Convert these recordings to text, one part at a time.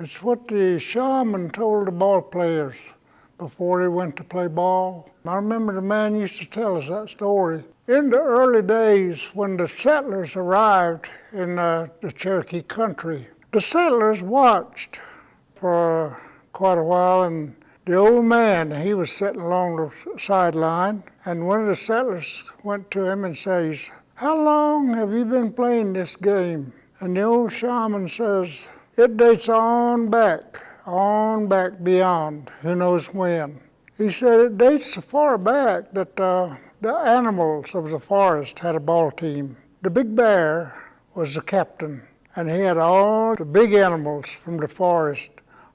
It's what the shaman told the ball players before they went to play ball. I remember the man used to tell us that story. In the early days when the settlers arrived in the Cherokee country, the settlers watched for quite a while, and the old man, he was sitting along the sideline, and one of the settlers went to him and says, "How long have you been playing this game?" And the old shaman says, "It dates on back beyond, who knows when." He said it dates so far back that the animals of the forest had a ball team. The big bear was the captain, and he had all the big animals from the forest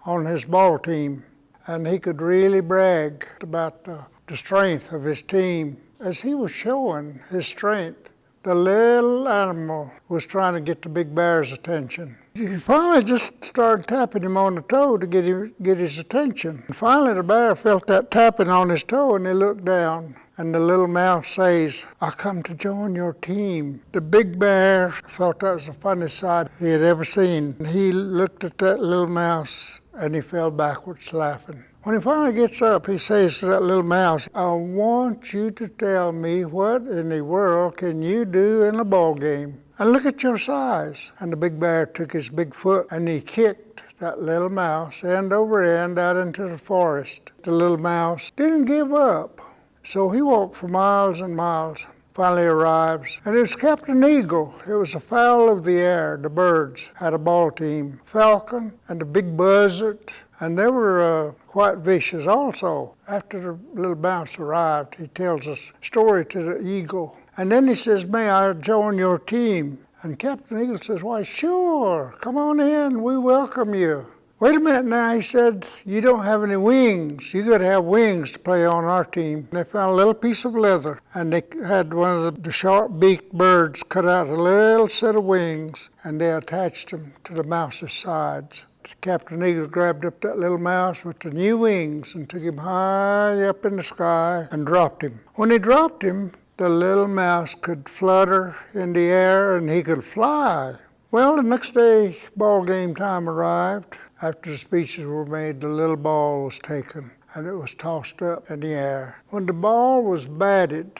on his ball team, and he could really brag about the strength of his team. As he was showing his strength, the little animal was trying to get the big bear's attention. He finally just started tapping him on the toe to get his attention. And finally the bear felt that tapping on his toe, and he looked down, and the little mouse says, "I come to join your team." The big bear thought that was the funniest sight he had ever seen. He looked at that little mouse and he fell backwards laughing. When he finally gets up, he says to that little mouse, "I want you to tell me what in the world can you do in a ball game? And look at your size." And the big bear took his big foot and he kicked that little mouse end over end out into the forest. The little mouse didn't give up. So he walked for miles and miles, finally arrives, and it was Captain Eagle. It was a fowl of the air. The birds had a ball team, falcon and the big buzzard, and they were quite vicious also. After the little mouse arrived, he tells a story to the eagle, and then he says, "May I join your team?" And Captain Eagle says, "Why, sure, come on in, we welcome you." "Wait a minute now," he said, "you don't have any wings. You got to have wings to play on our team." They found a little piece of leather, and they had one of the sharp-beaked birds cut out a little set of wings, and they attached them to the mouse's sides. Captain Eagle grabbed up that little mouse with the new wings and took him high up in the sky and dropped him. When he dropped him, the little mouse could flutter in the air and he could fly. Well, the next day, ball game time arrived. After the speeches were made, the little ball was taken and it was tossed up in the air. When the ball was batted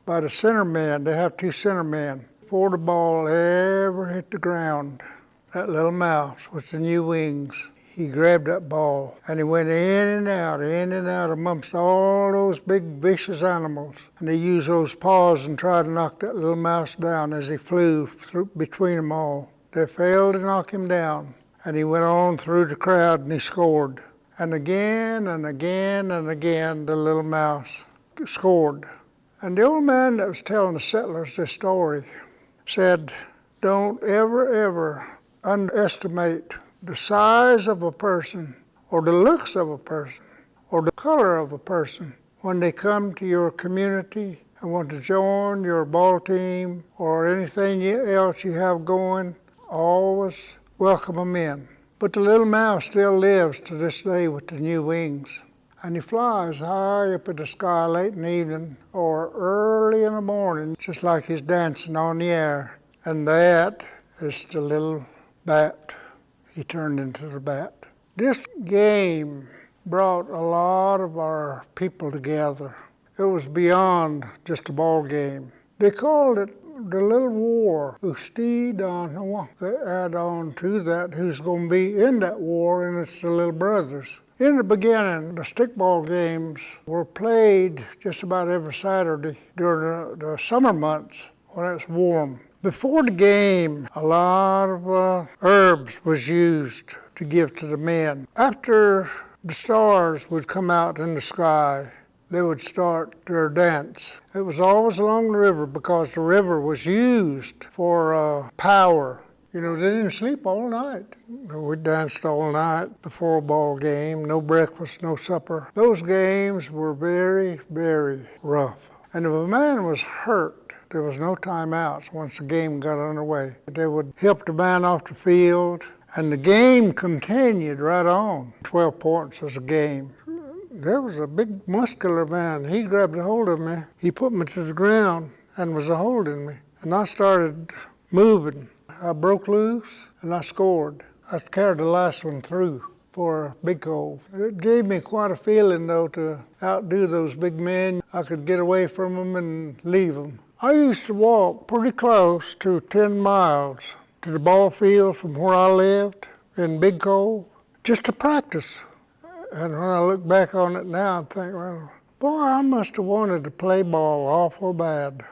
by the center man, they have two center men, before the ball ever hit the ground, that little mouse with the new wings, he grabbed that ball and he went in and out amongst all those big vicious animals. And he used those paws and tried to knock that little mouse down as he flew through between them all. They failed to knock him down, and he went on through the crowd and he scored. And again and again and again the little mouse scored. And the old man that was telling the settlers this story said, "Don't ever underestimate the size of a person or the looks of a person or the color of a person when they come to your community and want to join your ball team or anything else you have going. Always welcome them in." But the little mouse still lives to this day with the new wings. And he flies high up in the sky late in the evening or early in the morning, just like he's dancing on the air. And that is the little bat. He turned into the bat. This game brought a lot of our people together. It was beyond just a ball game. They called it the little war. They add on to that who's going to be in that war, and it's the little brothers. In the beginning, the stickball games were played just about every Saturday during the summer months when it's warm. Before the game, a lot of herbs was used to give to the men. After the stars would come out in the sky, they would start their dance. It was always along the river because the river was used for power. You know, they didn't sleep all night. We danced all night before a ball game, no breakfast, no supper. Those games were very, very rough. And if a man was hurt, there was no timeouts once the game got underway. They would help the man off the field, and the game continued right on. 12 points was a game. There was a big muscular man. He grabbed a hold of me. He put me to the ground and was holding me. And I started moving. I broke loose and I scored. I carried the last one through for Big Cove. It gave me quite a feeling, though, to outdo those big men. I could get away from them and leave them. I used to walk pretty close to 10 miles to the ball field from where I lived in Big Cove just to practice. And when I look back on it now, I think, well, boy, I must have wanted to play ball awful bad.